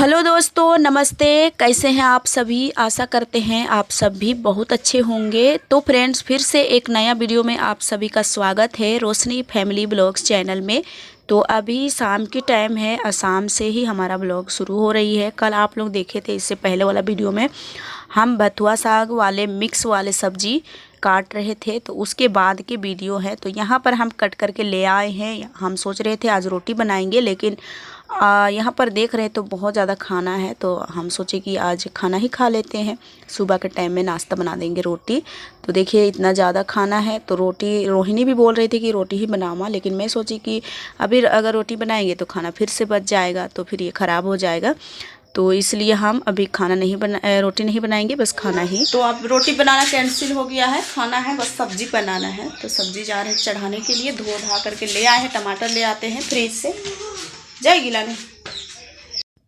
Hello दोस्तों, नमस्ते। कैसे हैं आप सभी? आशा करते हैं आप सभी बहुत अच्छे होंगे। तो फ्रेंड्स, फिर से एक नया वीडियो में आप सभी का स्वागत है रोशनी फैमिली ब्लॉग्स चैनल में। तो अभी शाम की टाइम है और शाम से ही हमारा ब्लॉग शुरू हो रही है। कल आप लोग देखे थे, इससे पहले वाला वीडियो में हम बथुआ साग वाले मिक्स वाले सब्जी काट रहे थे, तो उसके बाद की वीडियो है। तो यहाँ पर हम कट करके ले आए हैं। हम सोच रहे थे आज रोटी बनाएंगे, लेकिन यहाँ पर देख रहे तो बहुत ज़्यादा खाना है, तो हम सोचे कि आज खाना ही खा लेते हैं। सुबह के टाइम में नाश्ता बना देंगे रोटी। तो देखिए इतना ज़्यादा खाना है, तो रोटी रोहिणी भी बोल रही थी कि रोटी ही बनावा, लेकिन मैं सोची कि अभी अगर रोटी बनाएंगे तो खाना फिर से बच जाएगा, तो फिर ये ख़राब हो जाएगा। तो इसलिए हम अभी रोटी नहीं बनाएंगे, बस खाना ही। तो अब रोटी बनाना कैंसिल हो गया है, खाना है, बस सब्जी बनाना है। तो सब्जी जा रहे हैं चढ़ाने के लिए। धो धा करके ले आए हैं। टमाटर ले आते हैं फ्रिज से, जाएगी लाने।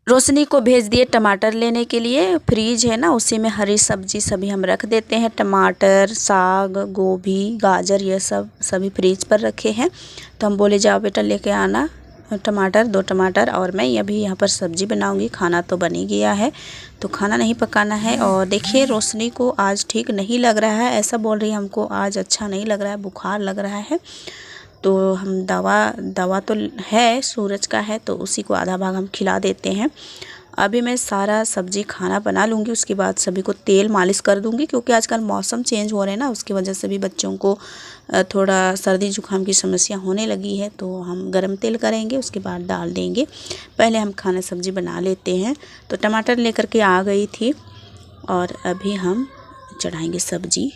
रोशनी को भेज दिए टमाटर लेने के लिए। फ्रीज है ना, उसी में हरी सब्जी सभी हम रख देते हैं। टमाटर, साग, गोभी, गाजर, ये सब सभी फ्रीज पर रखे हैं। तो हम बोले जाओ बेटा लेके आना टमाटर, 2 टमाटर। और मैं अभी यहाँ पर सब्जी बनाऊंगी। खाना तो बन ही गया है, तो खाना नहीं पकाना है। और देखिए रोशनी को आज ठीक नहीं लग रहा है, ऐसा बोल रही है हमको आज अच्छा नहीं लग रहा है, बुखार लग रहा है। तो हम दवा तो है, सूरज का है, तो उसी को आधा भाग हम खिला देते हैं। अभी मैं सारा सब्जी खाना बना लूँगी, उसके बाद सभी को तेल मालिश कर दूँगी, क्योंकि आजकल मौसम चेंज हो रहे हैं ना, उसकी वजह से भी बच्चों को थोड़ा सर्दी जुकाम की समस्या होने लगी है। तो हम गरम तेल करेंगे, उसके बाद डाल देंगे। पहले हम खाना सब्जी बना लेते हैं। तो टमाटर लेकर के आ गई थी और अभी हम चढ़ाएँगे सब्जी।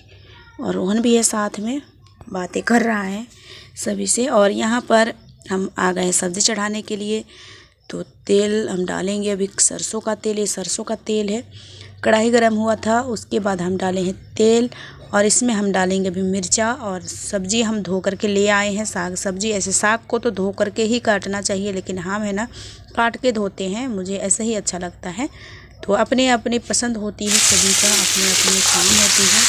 और रोहन भी है साथ में, बातें कर रहा है सभी से। और यहाँ पर हम आ गए सब्ज़ी चढ़ाने के लिए। तो तेल हम डालेंगे अभी, सरसों का तेल, ये सरसों का तेल है। कढ़ाई गरम हुआ था, उसके बाद हम डाले हैं तेल, और इसमें हम डालेंगे अभी मिर्चा। और सब्ज़ी हम धो करके ले आए हैं, साग सब्ज़ी। ऐसे साग को तो धो करके ही काटना चाहिए, लेकिन हम है ना काट के धोते हैं, मुझे ऐसा ही अच्छा लगता है। तो अपने अपनी पसंद होती है, सभी का अपने अपने काम होती है,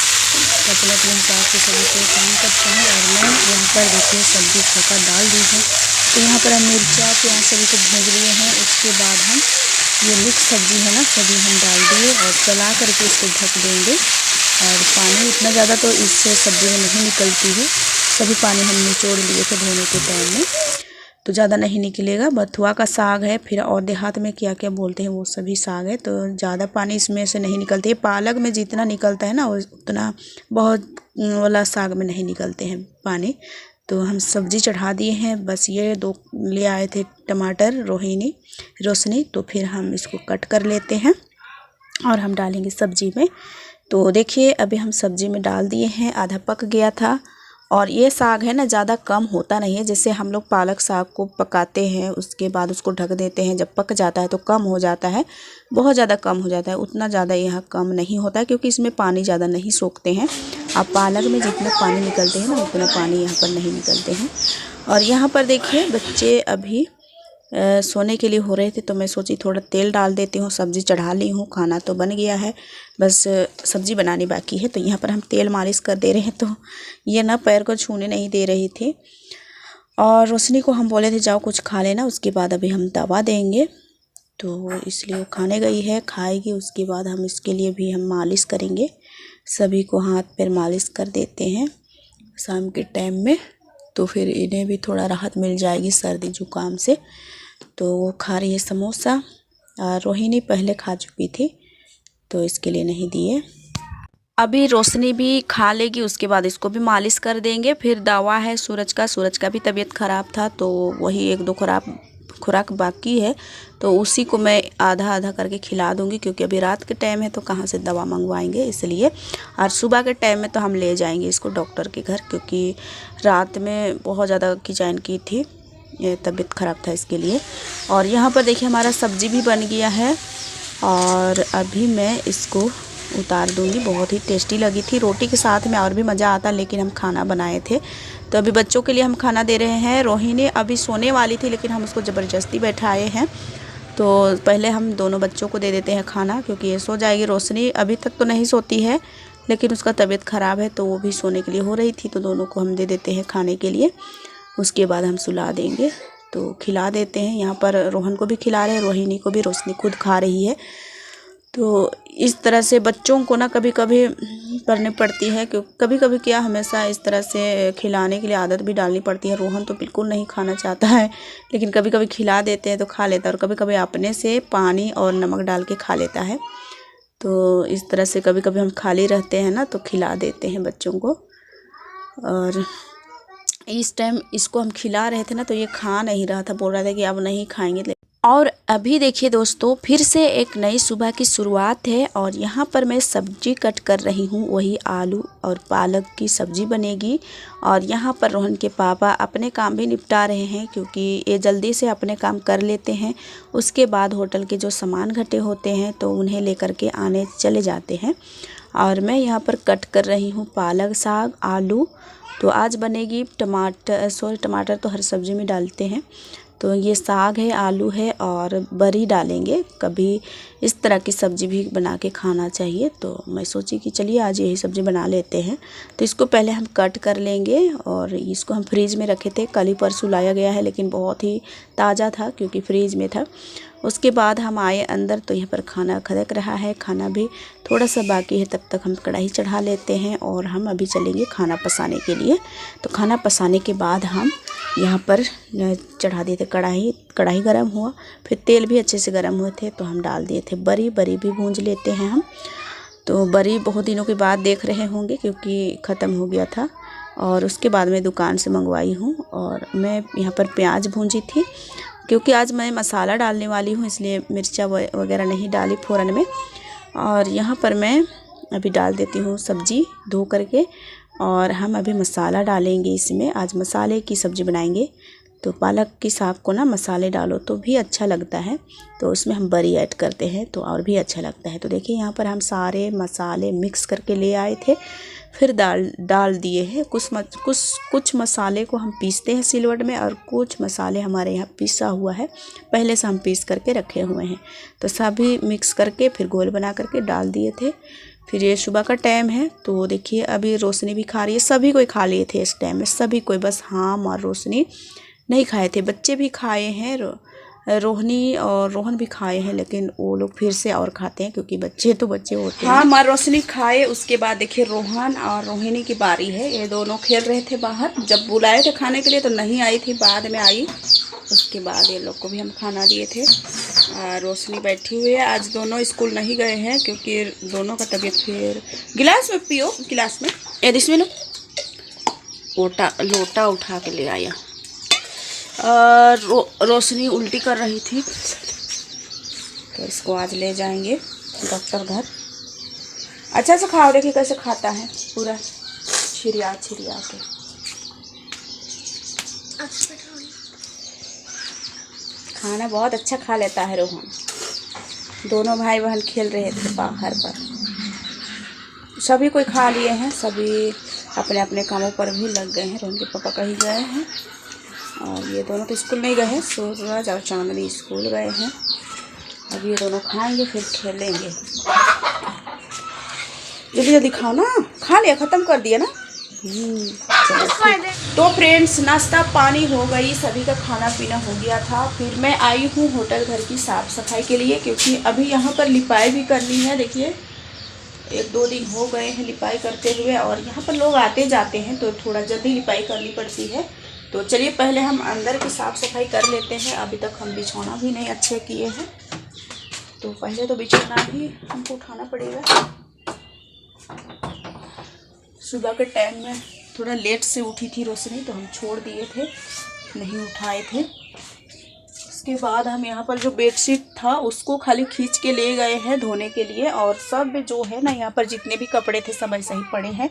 अपने अपने हिसाब से सभी को काम करते हैं। और मैं यहाँ पर देखिए सब्ज़ी छौंका डाल दी है। तो यहाँ पर हम मिर्चा प्याज सभी को भून लिए हैं। उसके बाद हम ये मिक्स सब्ज़ी है ना, सभी हम डाल दिए और चला करके इसको ढक देंगे। और पानी इतना ज़्यादा तो इससे सब्ज़ी में नहीं निकलती है, सभी पानी हम निचोड़ लिए थे धोने के टाइम में, तो ज़्यादा नहीं निकलेगा। बथुआ का साग है, फिर और देहात में क्या क्या बोलते हैं वो सभी साग है, तो ज़्यादा पानी इसमें से नहीं निकलते है। पालक में जितना निकलता है ना, उतना बहुत वाला साग में नहीं निकलते हैं पानी। तो हम सब्ज़ी चढ़ा दिए हैं। बस ये 2 ले आए थे टमाटर रोशनी। तो फिर हम इसको कट कर लेते हैं और हम डालेंगे सब्ज़ी में। तो देखिए अभी हम सब्ज़ी में डाल दिए हैं, आधा पक गया था। और ये साग है ना ज़्यादा कम होता नहीं है, जैसे हम लोग पालक साग को पकाते हैं, उसके बाद उसको ढक देते हैं, जब पक जाता है तो कम हो जाता है, बहुत ज़्यादा कम हो जाता है। उतना ज़्यादा यहाँ कम नहीं होता है, क्योंकि इसमें पानी ज़्यादा नहीं सोखते हैं। अब पालक में जितना पानी निकलते हैं ना, उतना पानी यहाँ पर नहीं निकलते हैं। और यहाँ पर देखिए बच्चे अभी सोने के लिए हो रहे थे, तो मैं सोची थोड़ा तेल डाल देती हूँ। सब्ज़ी चढ़ा ली हूँ, खाना तो बन गया है, बस सब्ज़ी बनानी बाकी है। तो यहाँ पर हम तेल मालिश कर दे रहे हैं, तो ये ना पैर को छूने नहीं दे रही थी। और रोशनी को हम बोले थे जाओ कुछ खा लेना, उसके बाद अभी हम दवा देंगे, तो इसलिए वो खाने गई है, खाएगी। उसके बाद हम इसके लिए भी हम मालिश करेंगे, सभी को हाथ पैर मालिश कर देते हैं शाम के टाइम में, तो फिर इन्हें भी थोड़ा राहत मिल जाएगी सर्दी जुकाम से। तो वो खा रही है समोसा। रोहिणी पहले खा चुकी थी, तो इसके लिए नहीं दिए। अभी रोशनी भी खा लेगी, उसके बाद इसको भी मालिश कर देंगे। फिर दवा है सूरज का भी तबीयत ख़राब था, तो वही 1-2 खुराक बाकी है, तो उसी को मैं आधा आधा करके खिला दूंगी, क्योंकि अभी रात के टाइम है तो कहाँ से दवा मंगवाएंगे, इसलिए। और सुबह के टाइम में तो हम ले जाएंगे इसको डॉक्टर के घर, क्योंकि रात में बहुत ज़्यादा किचैन की थी, ये तबीयत ख़राब था इसके लिए। और यहाँ पर देखिए हमारा सब्ज़ी भी बन गया है, और अभी मैं इसको उतार दूंगी। बहुत ही टेस्टी लगी थी, रोटी के साथ में और भी मज़ा आता, लेकिन हम खाना बनाए थे। तो अभी बच्चों के लिए हम खाना दे रहे हैं। रोहिणी अभी सोने वाली थी, लेकिन हम उसको ज़बरदस्ती बैठाए हैं। तो पहले हम दोनों बच्चों को दे देते हैं खाना, क्योंकि ये सो जाएगी। रोशनी अभी तक तो नहीं सोती है, लेकिन उसका तबीयत ख़राब है, तो वो भी सोने के लिए हो रही थी, तो दोनों को हम दे देते हैं खाने के लिए, उसके बाद हम सुला देंगे। तो खिला देते हैं। यहाँ पर रोहन को भी खिला रहे हैं, रोहिणी को भी, रोशनी खुद खा रही है। तो इस तरह से बच्चों को ना कभी कभी करनी पड़ती है, क्योंकि कभी कभी क्या हमेशा इस तरह से खिलाने के लिए आदत भी डालनी पड़ती है। रोहन तो बिल्कुल नहीं खाना चाहता है, लेकिन कभी कभी खिला देते हैं तो खा लेता है, और कभी कभी अपने से पानी और नमक डाल के खा लेता है। तो इस तरह से कभी कभी हम खाली रहते हैं ना तो खिला देते हैं बच्चों को। और इस टाइम इसको हम खिला रहे थे ना तो ये खा नहीं रहा था, बोल रहा था कि अब नहीं खाएंगे। और अभी देखिए दोस्तों, फिर से एक नई सुबह की शुरुआत है, और यहाँ पर मैं सब्जी कट कर रही हूँ। वही आलू और पालक की सब्जी बनेगी। और यहाँ पर रोहन के पापा अपने काम भी निपटा रहे हैं, क्योंकि ये जल्दी से अपने काम कर लेते हैं। उसके बाद होटल के जो सामान घटे होते हैं तो उन्हें लेकर के आने चले जाते हैं। और मैं यहाँ पर कट कर रही हूँ पालक साग, आलू। तो आज बनेगी टमाटर तो हर सब्ज़ी में डालते हैं। तो ये साग है, आलू है और बरी डालेंगे। कभी इस तरह की सब्ज़ी भी बना के खाना चाहिए। तो मैं सोची कि चलिए आज यही सब्ज़ी बना लेते हैं। तो इसको पहले हम कट कर लेंगे, और इसको हम फ्रीज़ में रखे थे, कल ही परसों लाया गया है, लेकिन बहुत ही ताज़ा था क्योंकि फ्रीज़ में था। उसके बाद हम आए अंदर तो यहाँ पर खाना खदक रहा है, खाना भी थोड़ा सा बाकी है। तब तक हम कढ़ाई चढ़ा लेते हैं, और हम अभी चलेंगे खाना पसाने के लिए। तो खाना पसाने के बाद हम यहाँ पर चढ़ा दिए थे कढ़ाई गर्म हुआ, फिर तेल भी अच्छे से गर्म हुए थे तो हम डाल दिए थे बरी भी भूंज लेते हैं हम। तो बरी बहुत दिनों के बाद देख रहे होंगे क्योंकि ख़त्म हो गया था, और उसके बाद मैं दुकान से मंगवाई हूँ। और मैं यहाँ पर प्याज भूंजी थी, क्योंकि आज मैं मसाला डालने वाली हूँ, इसलिए मिर्चा वगैरह नहीं डाली फ़ौरन में। और यहाँ पर मैं अभी डाल देती हूँ सब्ज़ी धो करके, और हम अभी मसाला डालेंगे इसमें। आज मसाले की सब्ज़ी बनाएंगे। तो पालक की साग को ना मसाले डालो तो भी अच्छा लगता है, तो उसमें हम बरी ऐड करते हैं तो और भी अच्छा लगता है। तो देखिए यहाँ पर हम सारे मसाले मिक्स करके ले आए थे, फिर डाल दिए हैं। कुछ मसाले को हम पीसते हैं सिलवट में, और कुछ मसाले हमारे यहाँ पीसा हुआ है, पहले से हम पीस करके रखे हुए हैं। तो सभी मिक्स करके फिर घोल बना करके डाल दिए थे। फिर ये सुबह का टाइम है, तो देखिए अभी रोशनी भी खा रही है। सभी कोई खा लिए थे इस टाइम में, सभी कोई, बस हम और रोशनी नहीं खाए थे। बच्चे भी खाए हैं, रोहिणी और रोहन भी खाए हैं, लेकिन वो लोग फिर से और खाते हैं क्योंकि बच्चे तो बच्चे होते हैं। हाँ, माँ रोशनी खाए। उसके बाद देखिए रोहन और रोहिणी की बारी है। ये दोनों खेल रहे थे बाहर, जब बुलाए थे खाने के लिए तो नहीं आई थी, बाद में आई। उसके बाद ये लोग को भी हम खाना दिए थे। रोशनी बैठी हुई है। आज दोनों स्कूल नहीं गए हैं क्योंकि दोनों का तबीयत, फिर गिलास में पियो, गिलास में इसमें लो, लोटा उठा के ले आया। रोशनी उल्टी कर रही थी, तो इसको आज ले जाएंगे डॉक्टर घर। अच्छा से खाओ, देखिए कैसे खाता है, पूरा छिरिया के। खाना बहुत अच्छा खा लेता है रोहन। दोनों भाई बहन खेल रहे थे बाहर पर, सभी कोई खा लिए हैं, सभी अपने अपने कामों पर भी लग गए हैं। रोहन के पापा कहीं गए हैं, और ये दोनों तो स्कूल नहीं गए हैं, सूरज और चांदनी स्कूल गए हैं। अब ये दोनों खाएंगे फिर खेलेंगे। जल्दी जल्दी खाओ ना, खा लिया, ख़त्म कर दिया ना। तो फ्रेंड्स, नाश्ता पानी हो गई, सभी का खाना पीना हो गया था। फिर मैं आई हूँ होटल घर की साफ़ सफाई के लिए, क्योंकि अभी यहाँ पर लिपाई भी करनी है। देखिए 1-2 दिन हो गए हैं लिपाई करते हुए, और यहाँ पर लोग आते जाते हैं तो थोड़ा जल्दी लिपाई करनी पड़ती है। तो चलिए पहले हम अंदर की साफ़ सफाई कर लेते हैं। अभी तक हम बिछौना भी नहीं अच्छे किए हैं, तो पहले तो बिछौना भी हमको उठाना पड़ेगा। सुबह के टाइम में थोड़ा लेट से उठी थी रोशनी, तो हम छोड़ दिए थे, नहीं उठाए थे। उसके बाद हम यहाँ पर जो बेडशीट था उसको खाली खींच के ले गए हैं धोने के लिए, और सब जो है ना यहाँ पर जितने भी कपड़े थे सब ऐसे ही पड़े हैं,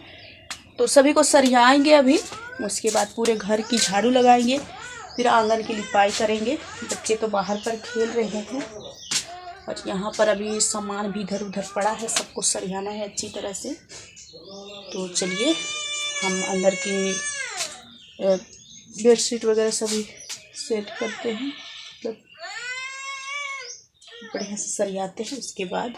तो सभी को सरियाएंगे अभी। उसके बाद पूरे घर की झाड़ू लगाएंगे, फिर आंगन की लिपाई करेंगे। बच्चे तो बाहर पर खेल रहे हैं, और यहाँ पर अभी सामान भी इधर उधर पड़ा है, सबको सरियाना है अच्छी तरह से। तो चलिए हम अंदर की बेडशीट वगैरह सभी सेट करते हैं, बढ़िया से सरियाते हैं, उसके बाद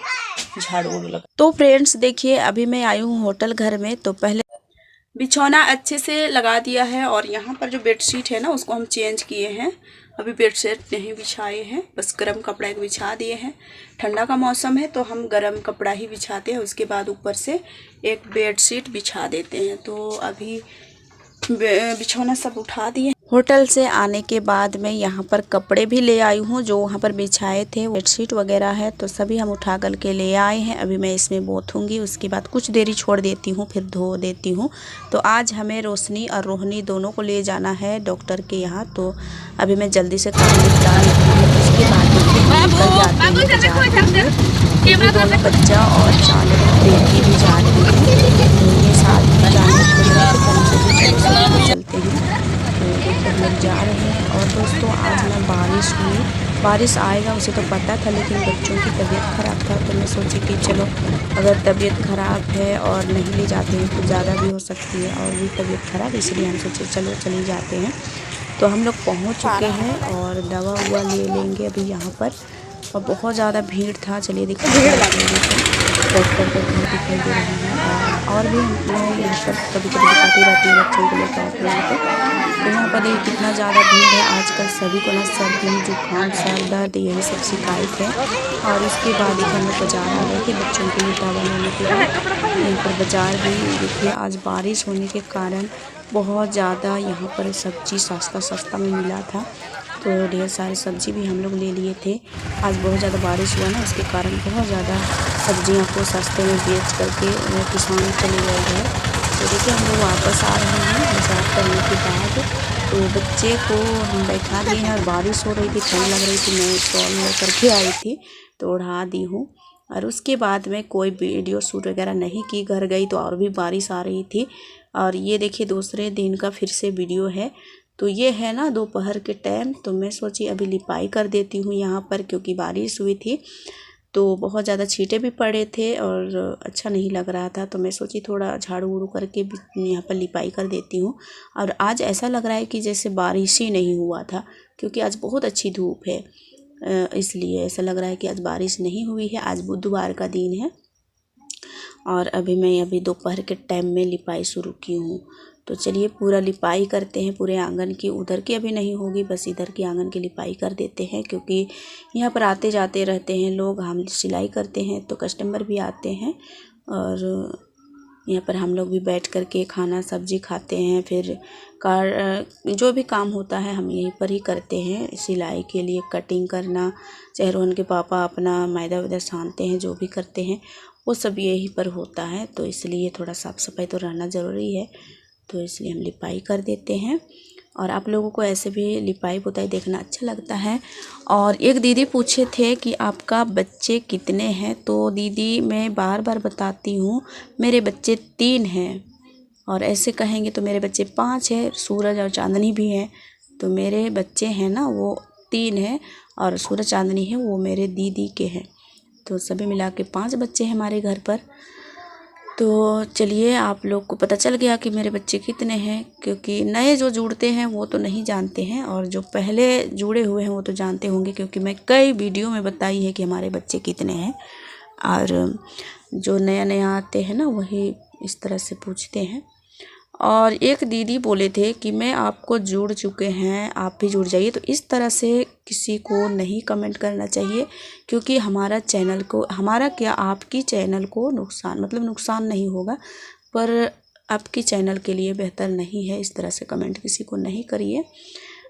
झाड़ू लगा। तो फ्रेंड्स देखिए अभी मैं आई हूँ होटल घर में, तो पहले बिछौना अच्छे से लगा दिया है, और यहाँ पर जो बेडशीट है ना उसको हम चेंज किए हैं। अभी बेडशीट नहीं बिछाए हैं, बस गर्म कपड़ा एक बिछा दिए हैं। ठंडा का मौसम है तो हम गर्म कपड़ा ही बिछाते हैं, उसके बाद ऊपर से एक बेडशीट बिछा देते हैं। तो अभी बिछौना सब उठा दिए। होटल से आने के बाद मैं यहाँ पर कपड़े भी ले आई हूँ, जो वहाँ पर बिछाए थे, बेडशीट वगैरह है तो सभी हम उठा कर के ले आए हैं। अभी मैं इसमें बोथूँगी, उसके बाद कुछ देरी छोड़ देती हूँ, फिर धो देती हूँ। तो आज हमें रोशनी और रोहिणी दोनों को ले जाना है डॉक्टर के यहाँ, तो अभी मैं जल्दी से काम निपटा लेती हूँ। उसके बाद दोनों बच्चा और चालक बेटी भी जा रही है, तो ये साथ में चलते हैं। तो लोग जा रहे हैं। और दोस्तों आज ना बारिश आएगा उसे तो पता था, लेकिन बच्चों की तबीयत ख़राब था तो मैं सोची कि चलो अगर तबीयत ख़राब है और नहीं ले जाते हैं तो ज़्यादा भी हो सकती है और भी तबीयत ख़राब, इसलिए हम सोचे चलो चले जाते हैं। तो हम लोग पहुंच चुके हैं और दवा हुआ ले लेंगे अभी यहाँ पर। और बहुत ज़्यादा भीड़ था, चलिए डॉक्टर का घर दिखाई दे रहा है। और भी मैं यहाँ पर कभी कभी दिखाती रहती हूँ बच्चों को लेकर आते हैं। तो यहाँ पर कितना ज़्यादा भीड़ है आजकल, सभी को ना सर्दी जुकाम सर दर्द यही सब शिकायत है। और उसके बाद ही हम लोग बाजार आ गए थे बच्चों के लिए दवा लेने के बाद। यहाँ पर बाज़ार भी देखिए, आज बारिश होने के कारण बहुत ज़्यादा यहाँ पर सब्ज़ी सस्ता में मिला था, तो ढेर सारी सब्ज़ी भी हम लोग ले लिए थे। आज बहुत ज़्यादा बारिश हुआ ना, उसके कारण बहुत ज़्यादा सब्जियां को सस्ते में बेच करके किसान चले गए हैं। तो देखिए हम लोग वापस आ रहे हैं बाजार करने के बाद। तो बच्चे को हम बैठा दिए हैं और बारिश हो रही थी, ठंड लग रही थी, मैं शॉल लेकर के आई थी तो ओढ़ा दी हूँ। और उसके बाद में कोई वीडियो शूट वगैरह नहीं की, घर गई तो और भी बारिश आ रही थी। और ये देखिए दूसरे दिन का फिर से वीडियो है। तो ये है ना दोपहर के टाइम, तो मैं सोची अभी लिपाई कर देती हूँ यहाँ पर, क्योंकि बारिश हुई थी तो बहुत ज़्यादा छींटे भी पड़े थे और अच्छा नहीं लग रहा था। तो मैं सोची थोड़ा झाड़ू उड़ू करके यहाँ पर लिपाई कर देती हूँ। और आज ऐसा लग रहा है कि जैसे बारिश ही नहीं हुआ था, क्योंकि आज बहुत अच्छी धूप है, इसलिए ऐसा लग रहा है कि आज बारिश नहीं हुई है। आज बुधवार का दिन है और अभी दोपहर के टाइम में लिपाई शुरू की हूँ। तो चलिए पूरा लिपाई करते हैं पूरे आंगन की। उधर की अभी नहीं होगी, बस इधर की आंगन की लिपाई कर देते हैं, क्योंकि यहाँ पर आते जाते रहते हैं लोग। हम सिलाई करते हैं तो कस्टमर भी आते हैं और यहाँ पर हम लोग भी बैठ कर के खाना सब्जी खाते हैं। फिर जो भी काम होता है हम यहीं पर ही करते हैं। सिलाई के लिए कटिंग करना, चाहे रोहन के पापा अपना मैदा वैदा छानते हैं, जो भी करते हैं वो सब यहीं पर होता है। तो इसलिए थोड़ा साफ़ सफाई तो रहना ज़रूरी है, तो इसलिए हम लिपाई कर देते हैं। और आप लोगों को ऐसे भी लिपाई पुताई देखना अच्छा लगता है। और एक दीदी पूछे थे कि आपका बच्चे कितने हैं, तो दीदी मैं बार बार बताती हूँ मेरे बच्चे 3 हैं। और ऐसे कहेंगे तो मेरे बच्चे 5 हैं, सूरज और चांदनी भी हैं। तो मेरे बच्चे हैं ना वो 3 हैं और सूरज चांदनी है वो मेरे दीदी के हैं। तो सभी मिला के 5 बच्चे हैं हमारे घर पर। तो चलिए आप लोग को पता चल गया कि मेरे बच्चे कितने हैं, क्योंकि नए जो जुड़ते हैं वो तो नहीं जानते हैं और जो पहले जुड़े हुए हैं वो तो जानते होंगे, क्योंकि मैं कई वीडियो में बताई है कि हमारे बच्चे कितने हैं। और जो नया आते हैं ना वही इस तरह से पूछते हैं। और एक दीदी बोले थे कि मैं आपको जुड़ चुके हैं, आप भी जुड़ जाइए। तो इस तरह से किसी को नहीं कमेंट करना चाहिए, क्योंकि हमारा चैनल को, हमारा क्या आपकी चैनल को नुकसान नहीं होगा, पर आपकी चैनल के लिए बेहतर नहीं है। इस तरह से कमेंट किसी को नहीं करिए।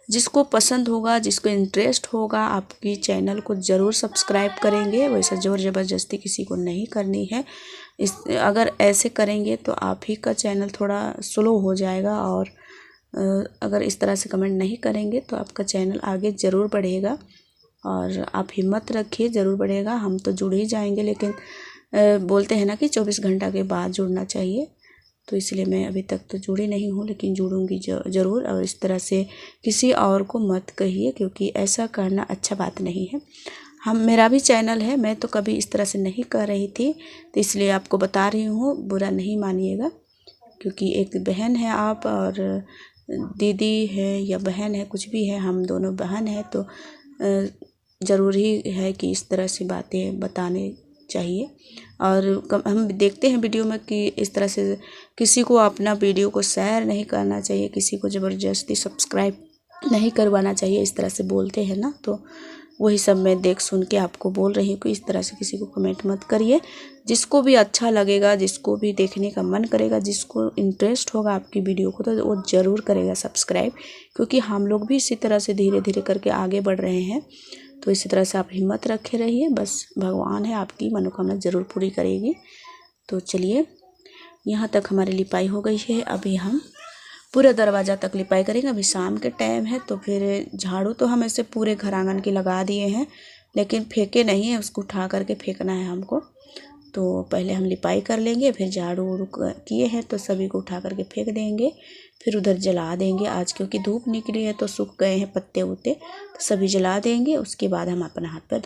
जिसको पसंद होगा, जिसको इंटरेस्ट होगा, आपकी चैनल को ज़रूर सब्सक्राइब करेंगे। वैसा ज़ोर ज़बरदस्ती किसी को नहीं करनी है। अगर ऐसे करेंगे तो आप ही का चैनल थोड़ा स्लो हो जाएगा, और अगर इस तरह से कमेंट नहीं करेंगे तो आपका चैनल आगे ज़रूर बढ़ेगा। और आप हिम्मत रखिए, ज़रूर बढ़ेगा। हम तो जुड़ ही जाएंगे, लेकिन बोलते हैं ना कि 24 घंटा के बाद जुड़ना चाहिए। तो इसलिए मैं अभी तक तो जुड़ी नहीं हूँ, लेकिन जुड़ूंगी ज़रूर। और इस तरह से किसी और को मत कहिए, क्योंकि ऐसा करना अच्छा बात नहीं है। मेरा भी चैनल है, मैं तो कभी इस तरह से नहीं कर रही थी, तो इसलिए आपको बता रही हूँ, बुरा नहीं मानिएगा। क्योंकि एक बहन है आप, और दीदी है या बहन है, कुछ भी है, हम दोनों बहन हैं, तो ज़रूरी है कि इस तरह से बातें बताने चाहिए। और हम देखते हैं वीडियो में कि इस तरह से किसी को अपना वीडियो को शेयर नहीं करना चाहिए, किसी को ज़बरदस्ती सब्सक्राइब नहीं करवाना चाहिए, इस तरह से बोलते हैं ना। तो वही सब मैं देख सुन के आपको बोल रही हूँ कि इस तरह से किसी को कमेंट मत करिए। जिसको भी अच्छा लगेगा, जिसको भी देखने का मन करेगा, जिसको इंटरेस्ट होगा आपकी वीडियो को, तो वो ज़रूर करेगा सब्सक्राइब, क्योंकि हम लोग भी इसी तरह से धीरे धीरे करके आगे बढ़ रहे हैं। तो इसी तरह से आप हिम्मत रखे रहिए, बस भगवान है आपकी मनोकामना ज़रूर पूरी करेगी। तो चलिए, यहाँ तक हमारी लिपाई हो गई है। अभी हम पूरे दरवाज़ा तक लिपाई करेंगे। अभी शाम के टाइम है, तो फिर झाड़ू तो हम ऐसे पूरे घर आंगन की लगा दिए हैं, लेकिन फेंके नहीं है, उसको उठा करके फेंकना है हमको। तो पहले हम लिपाई कर लेंगे, फिर झाड़ू उड़ू किए हैं तो सभी को उठा करके फेंक देंगे, फिर उधर जला देंगे। आज क्योंकि धूप निकली है तो सूख गए हैं पत्ते उत्ते, तो सभी जला देंगे। उसके बाद हम अपना हाथ पैर